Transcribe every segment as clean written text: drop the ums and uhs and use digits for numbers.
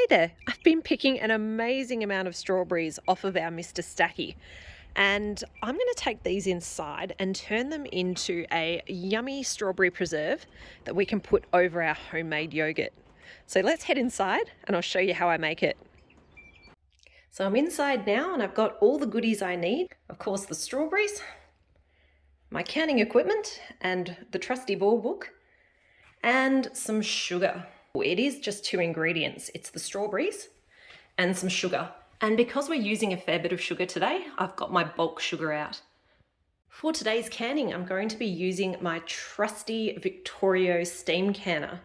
Hey there, I've been picking an amazing amount of strawberries off of our Mr. Stacky, and I'm going to take these inside and turn them into a yummy strawberry preserve that we can put over our homemade yogurt. So let's head inside and I'll show you how I make it. So I'm inside now and I've got all the goodies I need. Of course, the strawberries, my canning equipment and the trusty ball book, and some sugar. It is just two ingredients. It's the strawberries and some sugar. And because we're using a fair bit of sugar today, I've got my bulk sugar out. For today's canning, I'm going to be using my trusty Victorio steam canner.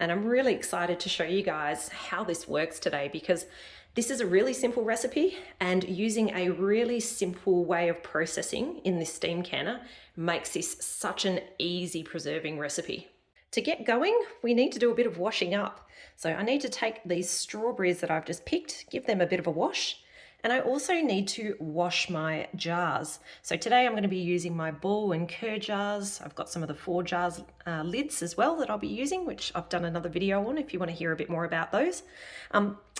And I'm really excited to show you guys how this works today because this is a really simple recipe, and using a really simple way of processing in this steam canner makes this such an easy preserving recipe. To get going, we need to do a bit of washing up. So I need to take these strawberries that I've just picked, give them a bit of a wash, and I also need to wash my jars. So today I'm going to be using my ball and cur jars. I've got some of the 4 jars lids as well that I'll be using, which I've done another video on if you want to hear a bit more about those.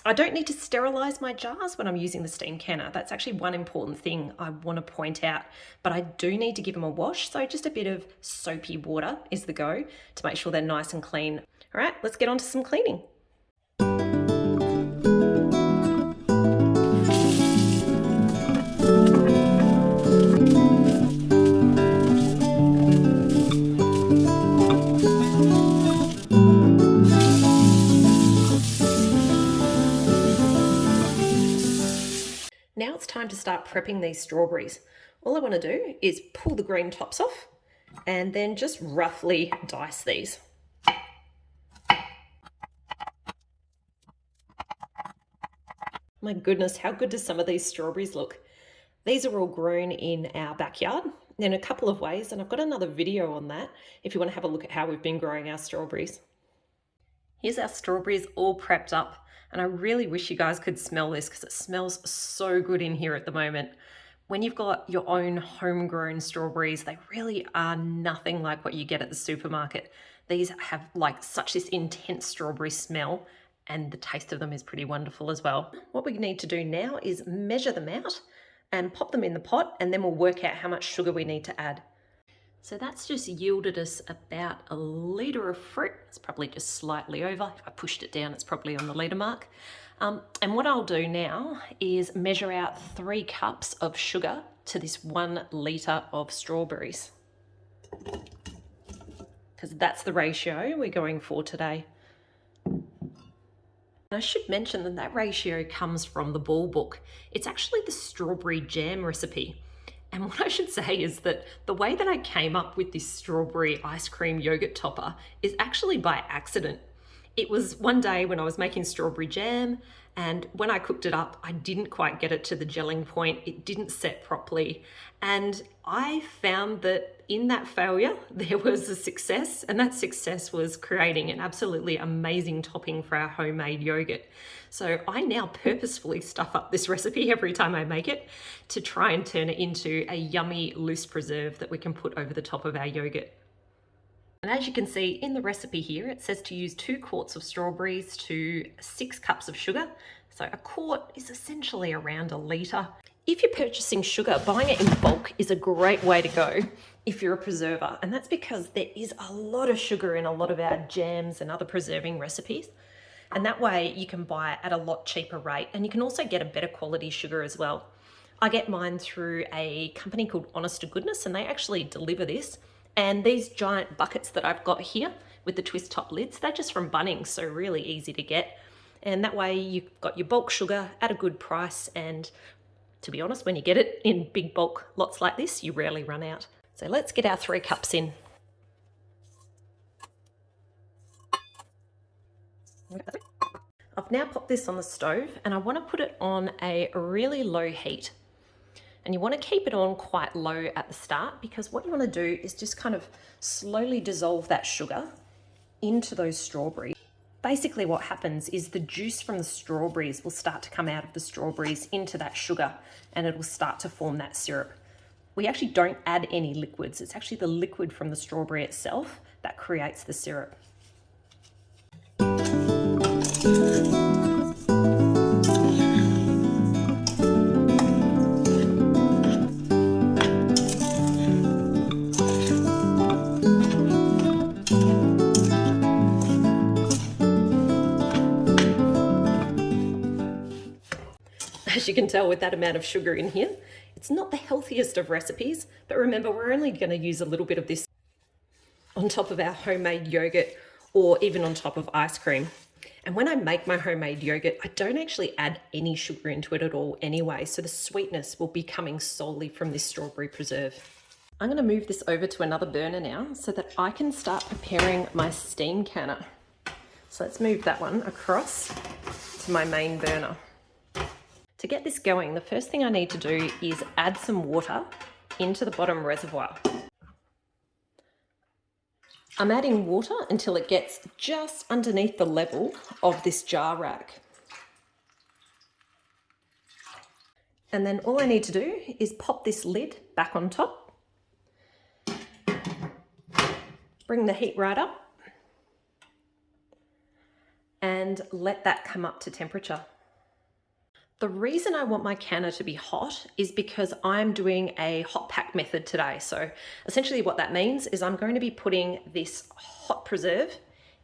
I don't need to sterilize my jars when I'm using the steam canner. That's actually one important thing I want to point out, but I do need to give them a wash. So just a bit of soapy water is the go to make sure they're nice and clean. All right, let's get on to some cleaning. Now it's time to start prepping these strawberries. All I want to do is pull the green tops off and then just roughly dice these. My goodness, how good do some of these strawberries look? These are all grown in our backyard in a couple of ways, and I've got another video on that if you want to have a look at how we've been growing our strawberries. Here's our strawberries all prepped up. And I really wish you guys could smell this because it smells so good in here at the moment. When you've got your own homegrown strawberries, they really are nothing like what you get at the supermarket. These have like such this intense strawberry smell, and the taste of them is pretty wonderful as well. What we need to do now is measure them out and pop them in the pot, and then we'll work out how much sugar we need to add. So that's just yielded us about a litre of fruit. It's probably just slightly over. If I pushed it down, it's probably on the litre mark. And what I'll do now is measure out 3 cups of sugar to this 1 litre of strawberries, because that's the ratio we're going for today. And I should mention that that ratio comes from the ball book. It's actually the strawberry jam recipe. And what I should say is that the way that I came up with this strawberry ice cream yogurt topper is actually by accident. It was one day when I was making strawberry jam, and when I cooked it up, I didn't quite get it to the gelling point. It didn't set properly. And I found that in that failure, there was a success, and that success was creating an absolutely amazing topping for our homemade yogurt. So I now purposefully stuff up this recipe every time I make it to try and turn it into a yummy loose preserve that we can put over the top of our yogurt. And as you can see in the recipe here, it says to use 2 quarts of strawberries to 6 cups of sugar. So a quart is essentially around a litre. If you're purchasing sugar, buying it in bulk is a great way to go if you're a preserver. And that's because there is a lot of sugar in a lot of our jams and other preserving recipes. And that way you can buy it at a lot cheaper rate, and you can also get a better quality sugar as well. I get mine through a company called Honest to Goodness, and they actually deliver this. And these giant buckets that I've got here with the twist top lids, they're just from Bunnings, so really easy to get. And that way you've got your bulk sugar at a good price, and to be honest, when you get it in big bulk lots like this, you rarely run out. So let's get our 3 cups in. I've now popped this on the stove, and I want to put it on a really low heat. And you want to keep it on quite low at the start, because what you want to do is just kind of slowly dissolve that sugar into those strawberries. Basically what happens is the juice from the strawberries will start to come out of the strawberries into that sugar, and it will start to form that syrup. We actually don't add any liquids. It's actually the liquid from the strawberry itself that creates the syrup. as you can tell with that amount of sugar in here. It's not the healthiest of recipes, but remember, we're only going to use a little bit of this on top of our homemade yogurt or even on top of ice cream. And when I make my homemade yogurt, I don't actually add any sugar into it at all anyway, so the sweetness will be coming solely from this strawberry preserve. I'm going to move this over to another burner now so that I can start preparing my steam canner. So let's move that one across to my main burner. To get this going, the first thing I need to do is add some water into the bottom reservoir. I'm adding water until it gets just underneath the level of this jar rack. And then all I need to do is pop this lid back on top, bring the heat right up, and let that come up to temperature. The reason I want my canner to be hot is because I'm doing a hot pack method today. So essentially what that means is I'm going to be putting this hot preserve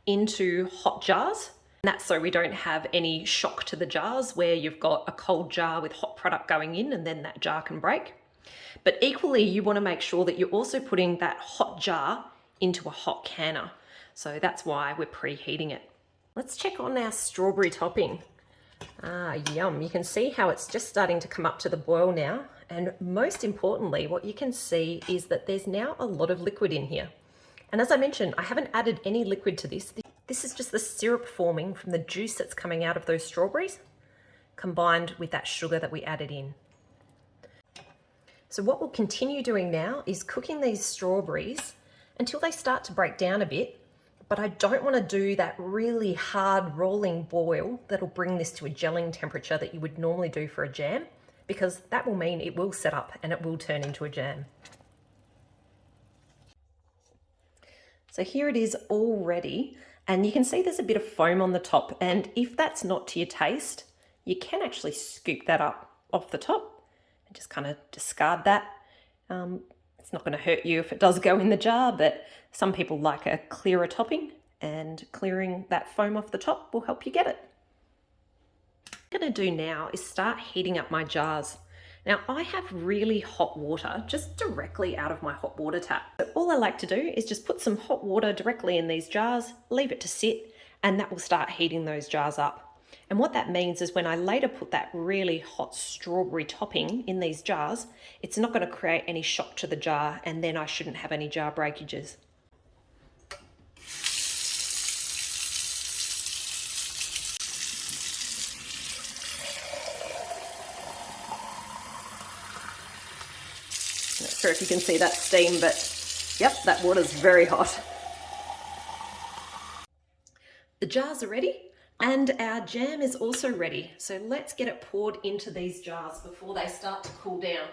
into hot jars. And that's so we don't have any shock to the jars where you've got a cold jar with hot product going in and then that jar can break. But equally, you want to make sure that you're also putting that hot jar into a hot canner. So that's why we're preheating it. Let's check on our strawberry topping. Ah, yum. You can see how it's just starting to come up to the boil now. And most importantly, what you can see is that there's now a lot of liquid in here. And as I mentioned, I haven't added any liquid to this. This is just the syrup forming from the juice that's coming out of those strawberries, combined with that sugar that we added in. So what we'll continue doing now is cooking these strawberries until they start to break down a bit. But I don't want to do that really hard rolling boil that'll bring this to a gelling temperature that you would normally do for a jam, because that will mean it will set up and it will turn into a jam. So here it is all ready, and you can see there's a bit of foam on the top, and if that's not to your taste, you can actually scoop that up off the top and just kind of discard that. It's not going to hurt you if it does go in the jar, but some people like a clearer topping, and clearing that foam off the top will help you get it. What I'm going to do now is start heating up my jars. Now I have really hot water just directly out of my hot water tap. So all I like to do is just put some hot water directly in these jars, leave it to sit, and that will start heating those jars up. And what that means is when I later put that really hot strawberry topping in these jars, it's not going to create any shock to the jar, and then I shouldn't have any jar breakages. Not sure if you can see that steam, but yep, that water's very hot. The jars are ready. And our jam is also ready. So let's get it poured into these jars before they start to cool down.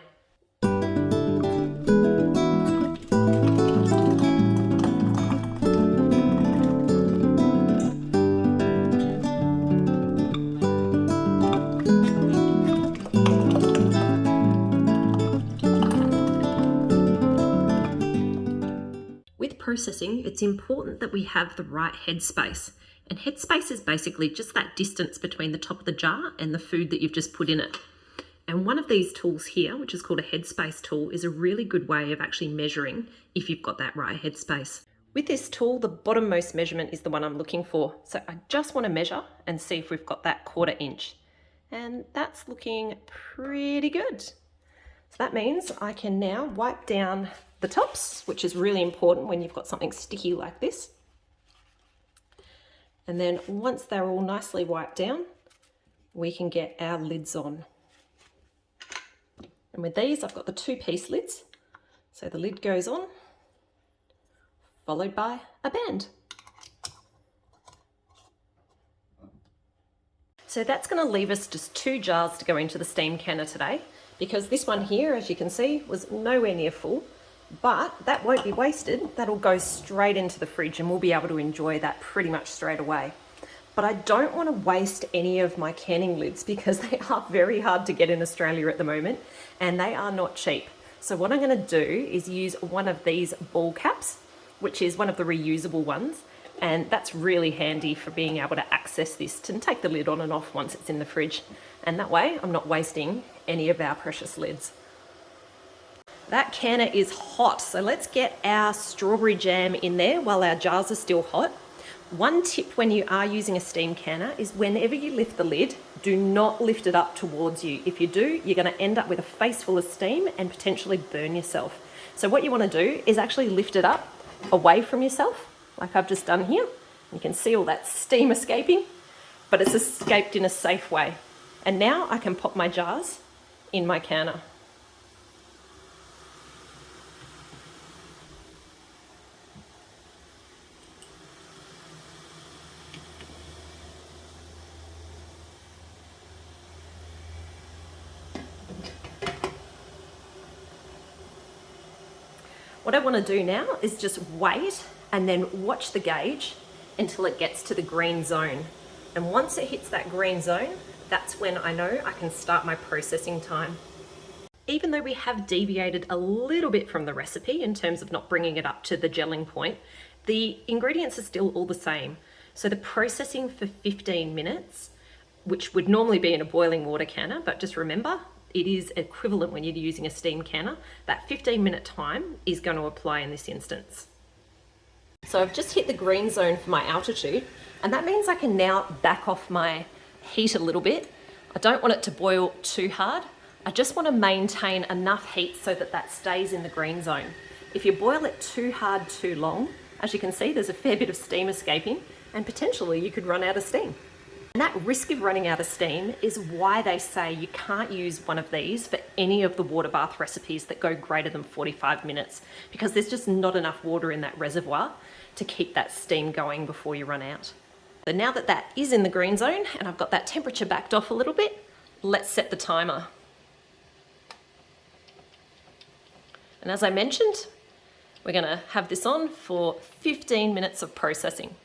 With processing, it's important that we have the right headspace. And headspace is basically just that distance between the top of the jar and the food that you've just put in it. And one of these tools here, which is called a headspace tool, is a really good way of actually measuring if you've got that right headspace. With this tool, the bottommost measurement is the one I'm looking for. So I just want to measure and see if we've got that 1/4 inch. And that's looking pretty good. So that means I can now wipe down the tops, which is really important when you've got something sticky like this. And then once they're all nicely wiped down, we can get our lids on. And with these, I've got the 2-piece lids. So the lid goes on, followed by a band. So that's going to leave us just 2 jars to go into the steam canner today, because this one here, as you can see, was nowhere near full. But that won't be wasted. That'll go straight into the fridge and we'll be able to enjoy that pretty much straight away. But I don't want to waste any of my canning lids because they are very hard to get in Australia at the moment and they are not cheap. So what I'm going to do is use one of these ball caps, which is one of the reusable ones. And that's really handy for being able to access this and take the lid on and off once it's in the fridge. And that way I'm not wasting any of our precious lids. That canner is hot, so let's get our strawberry jam in there while our jars are still hot. One tip when you are using a steam canner is whenever you lift the lid, do not lift it up towards you. If you do, you're going to end up with a face full of steam and potentially burn yourself. So what you want to do is actually lift it up away from yourself, like I've just done here. You can see all that steam escaping, but it's escaped in a safe way. And now I can pop my jars in my canner. What I want to do now is just wait and then watch the gauge until it gets to the green zone. And once it hits that green zone, that's when I know I can start my processing time. Even though we have deviated a little bit from the recipe in terms of not bringing it up to the gelling point, the ingredients are still all the same. So the processing for 15 minutes, which would normally be in a boiling water canner, but just remember, it is equivalent when you're using a steam canner. That 15-minute time is going to apply in this instance. So I've just hit the green zone for my altitude, and that means I can now back off my heat a little bit. I don't want it to boil too hard. I just want to maintain enough heat so that that stays in the green zone. If you boil it too hard too long, as you can see, there's a fair bit of steam escaping, and potentially you could run out of steam. And that risk of running out of steam is why they say you can't use one of these for any of the water bath recipes that go greater than 45 minutes, because there's just not enough water in that reservoir to keep that steam going before you run out. So now that that is in the green zone and I've got that temperature backed off a little bit, let's set the timer. And as I mentioned, we're going to have this on for 15 minutes of processing.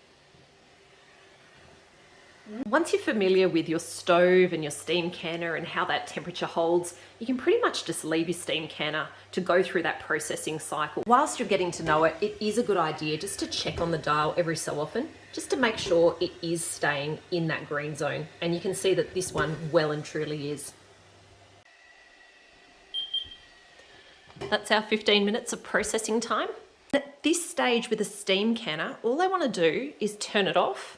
Once you're familiar with your stove and your steam canner and how that temperature holds, you can pretty much just leave your steam canner to go through that processing cycle. Whilst you're getting to know it, it is a good idea just to check on the dial every so often, just to make sure it is staying in that green zone. And you can see that this one well and truly is. That's our 15 minutes of processing time. At this stage with a steam canner, all I want to do is turn it off.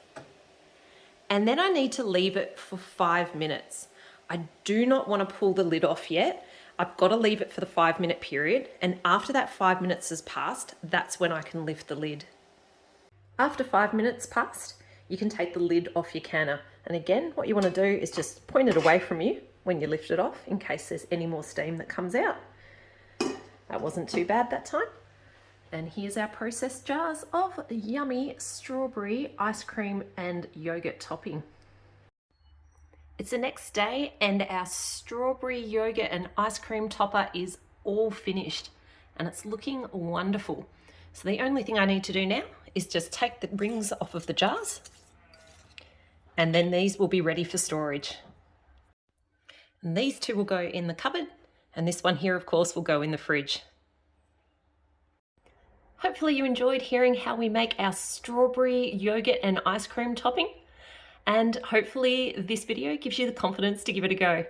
And then I need to leave it for 5 minutes. I do not want to pull the lid off yet. I've got to leave it for the 5-minute period. And after that 5 minutes has passed, that's when I can lift the lid. After 5 minutes passed, you can take the lid off your canner. And again, what you want to do is just point it away from you when you lift it off in case there's any more steam that comes out. That wasn't too bad that time. And here's our processed jars of yummy strawberry ice cream and yogurt topping. It's the next day and our strawberry yogurt and ice cream topper is all finished and it's looking wonderful. So the only thing I need to do now is just take the rings off of the jars, and then these will be ready for storage. And these two will go in the cupboard, and this one here, of course, will go in the fridge. Hopefully you enjoyed hearing how we make our strawberry yogurt and ice cream topping, and hopefully this video gives you the confidence to give it a go.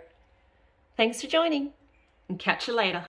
Thanks for joining, and catch you later.